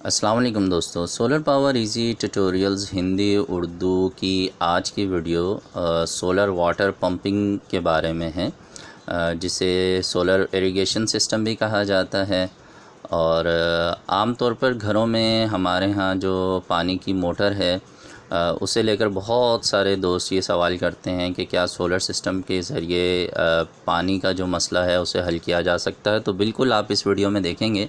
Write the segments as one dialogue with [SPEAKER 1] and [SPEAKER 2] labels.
[SPEAKER 1] अस्सलाम वालेकुम दोस्तों, solar power easy tutorials Hindi Urdu की आज की वीडियो सोलर वाटर पंपिंग के बारे में है, जिसे सोलर इरिगेशन सिस्टम भी कहा जाता है। और आम तौर पर घरों में हमारे यहाँ जो पानी की मोटर है उसे लेकर बहुत सारे दोस्त ये सवाल करते हैं कि क्या सोलर सिस्टम के ज़रिए पानी का जो मसला है उसे हल किया जा सकता है। तो बिल्कुल आप इस वीडियो में देखेंगे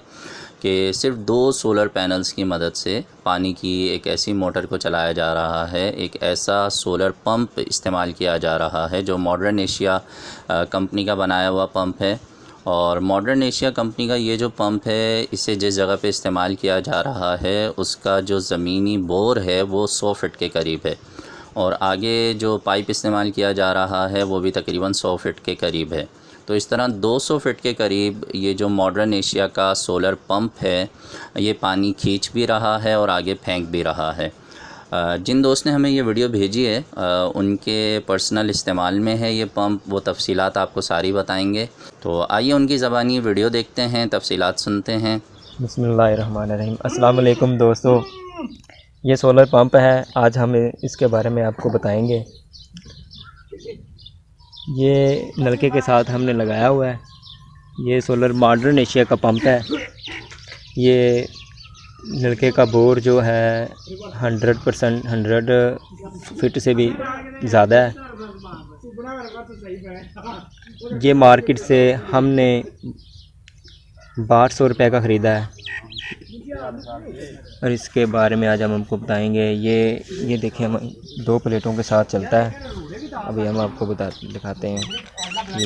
[SPEAKER 1] कि सिर्फ 2 सोलर पैनल्स की मदद से पानी की एक ऐसी मोटर को चलाया जा रहा है, एक ऐसा सोलर पंप इस्तेमाल किया जा रहा है जो मॉडर्न एशिया कंपनी का बनाया हुआ पंप है। और मॉडर्न एशिया कंपनी का ये जो पंप है, इसे जिस जगह पे इस्तेमाल किया जा रहा है उसका जो ज़मीनी बोर है वो 100 फीट के करीब है, और आगे जो पाइप इस्तेमाल किया जा रहा है वो भी तकरीबन 100 फीट के करीब है। तो इस तरह 200 फीट के करीब ये जो मॉडर्न एशिया का सोलर पंप है ये पानी खींच भी रहा है और आगे फेंक भी रहा है। जिन दोस्त ने हमें ये वीडियो भेजी है उनके पर्सनल इस्तेमाल में है ये पंप, वो तफसीलात आपको सारी बताएंगे। तो आइए उनकी ज़बानी वीडियो देखते हैं, तफसीलात सुनते हैं।
[SPEAKER 2] बिस्मिल्लाहिर्रहमानिर्रहीम। अस्सलाम वालेकुम दोस्तों, ये सोलर पंप है, आज हम इसके बारे में आपको बताएंगे। ये नलके के साथ हमने लगाया हुआ है। ये सोलर मॉडर्न एशिया का पंप है। ये नलके का बोर जो है 100 फीट से भी ज़्यादा है। ये मार्केट से हमने 1200 रुपये का ख़रीदा है, और इसके बारे में आज हम आपको बताएंगे। ये देखिए, हम 2 प्लेटों के साथ चलता है। अभी हम आपको दिखाते हैं।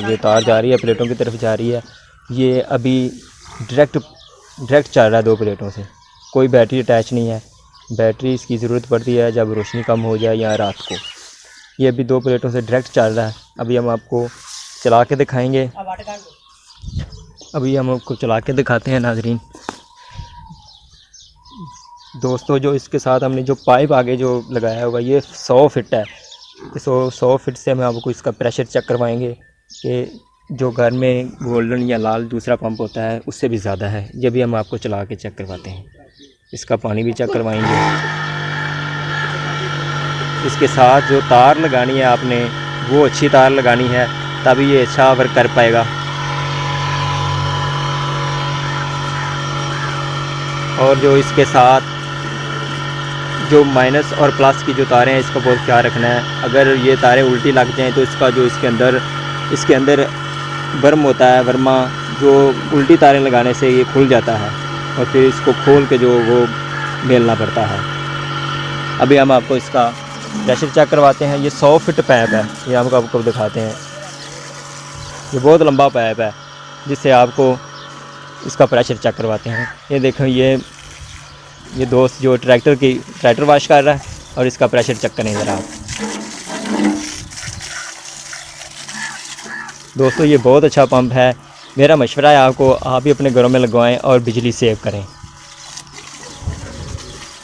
[SPEAKER 2] ये तार जा रही है, प्लेटों की तरफ जा रही है। ये अभी डायरेक्ट चल रहा है 2 प्लेटों से, कोई बैटरी अटैच नहीं है। बैटरी इसकी ज़रूरत पड़ती है जब रोशनी कम हो जाए या रात को। ये अभी 2 प्लेटों से डायरेक्ट चल रहा है। अभी हम आपको चला के दिखाएंगे। दिखाते हैं नाजरीन। दोस्तों, जो इसके साथ हमने जो पाइप आगे जो लगाया होगा ये 100 फीट है। 100 फीट से हम आपको इसका प्रेशर चेक करवाएंगे कि जो घर में गोल्डन या लाल दूसरा पंप होता है उससे भी ज़्यादा है। ये भी हम आपको चला के चेक करवाते हैं। इसका पानी भी चेक करवाएंगे। इसके साथ जो तार लगानी है आपने, वो अच्छी तार लगानी है, तभी ये अच्छा वर्क कर पाएगा। और जो इसके साथ जो माइनस और प्लस की जो तारें हैं, इसका बहुत ख्याल रखना है। अगर ये तारें उल्टी लग जाएं तो इसका जो इसके अंदर वर्म होता है, वर्मा, जो उल्टी तारें लगाने से ये खुल जाता है और फिर इसको खोल के जो वो मेलना पड़ता है। अभी हम आपको इसका प्रेशर चेक करवाते हैं। ये 100 फीट पाइप है, ये हम आपको दिखाते हैं। ये बहुत लंबा पाइप है जिससे आपको इसका प्रेशर चेक करवाते हैं। ये देखो, ये दोस्त जो ट्रैक्टर वॉश कर रहा है, और इसका प्रेशर चेक करें ज़रा आप। दोस्तों, ये बहुत अच्छा पंप है। मेरा मशवरा है आपको, आप भी अपने घरों में लगवाएं और बिजली सेव करें।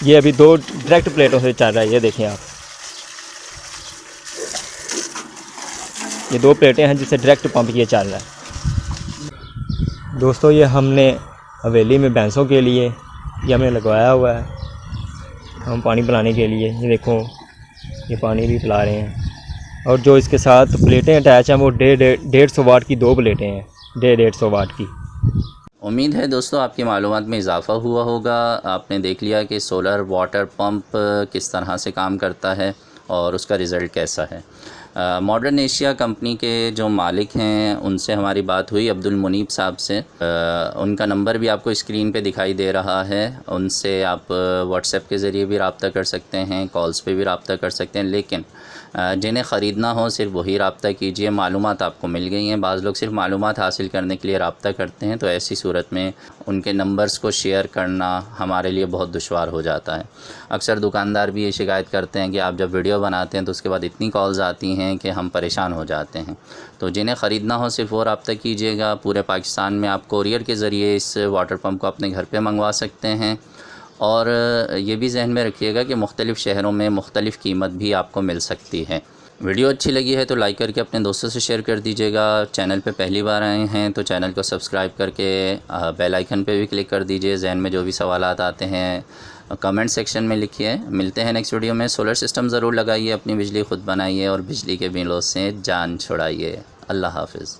[SPEAKER 2] ये अभी 2 डायरेक्ट प्लेटों से चल रहा है। ये देखें आप, ये 2 प्लेटें हैं जिससे डायरेक्ट पंप ये चल रहा है। दोस्तों, ये हमने हवेली में भैंसों के लिए ये हमने लगवाया हुआ है, हम पानी पिलाने के लिए। ये देखो, ये पानी भी पिला रहे हैं। और जो इसके साथ प्लेटें अटैच हैं वो 150 वाट की 2 प्लेटें हैं, 150 वाट की।
[SPEAKER 1] उम्मीद है दोस्तों आपकी मालूमात में इजाफ़ा हुआ होगा। आपने देख लिया कि सोलर वाटर पंप किस तरह से काम करता है और उसका रिज़ल्ट कैसा है। मॉडर्न एशिया कंपनी के जो मालिक हैं उनसे हमारी बात हुई, अब्दुल मुनीब साहब से। उनका नंबर भी आपको स्क्रीन पे दिखाई दे रहा है। उनसे आप व्हाट्सएप के ज़रिए भी रब्ता कर सकते हैं, कॉल्स पे भी रब्ता कर सकते हैं, लेकिन जिन्हें ख़रीदना हो सिर्फ वही रब्ता कीजिए। मालूमात आपको मिल गई हैं। बाज़ लोग सिर्फ मालूमात हासिल करने के लिए रब्ता करते हैं, तो ऐसी सूरत में उनके नंबर्स को शेयर करना हमारे लिए बहुत दुश्वार हो जाता है। अक्सर दुकानदार भी ये शिकायत करते हैं कि आप जब वीडियो बनाते हैं तो उसके बाद इतनी कॉल्स आती हैं कि हम परेशान हो जाते हैं। तो जिन्हें ख़रीदना हो सिर्फ वो रब्ता कीजिएगा। पूरे पाकिस्तान में आप कोरियर के ज़रिए इस वाटर पंप को अपने घर पे मंगवा सकते हैं। और ये भी जहन में रखिएगा कि मुख्तलिफ़ शहरों में मुख्तलिफ़ कीमत भी आपको मिल सकती है। वीडियो अच्छी लगी है तो लाइक करके अपने दोस्तों से शेयर कर दीजिएगा। चैनल पे पहली बार आए हैं तो चैनल को सब्सक्राइब करके बेल आइकन पे भी क्लिक कर दीजिए। जहन में जो भी सवालात आते हैं कमेंट सेक्शन में लिखिए। मिलते हैं नेक्स्ट वीडियो में। सोलर सिस्टम ज़रूर लगाइए, अपनी बिजली खुद बनाइए और बिजली के बिलों से जान छुड़ाइए। अल्लाह हाफ़िज़।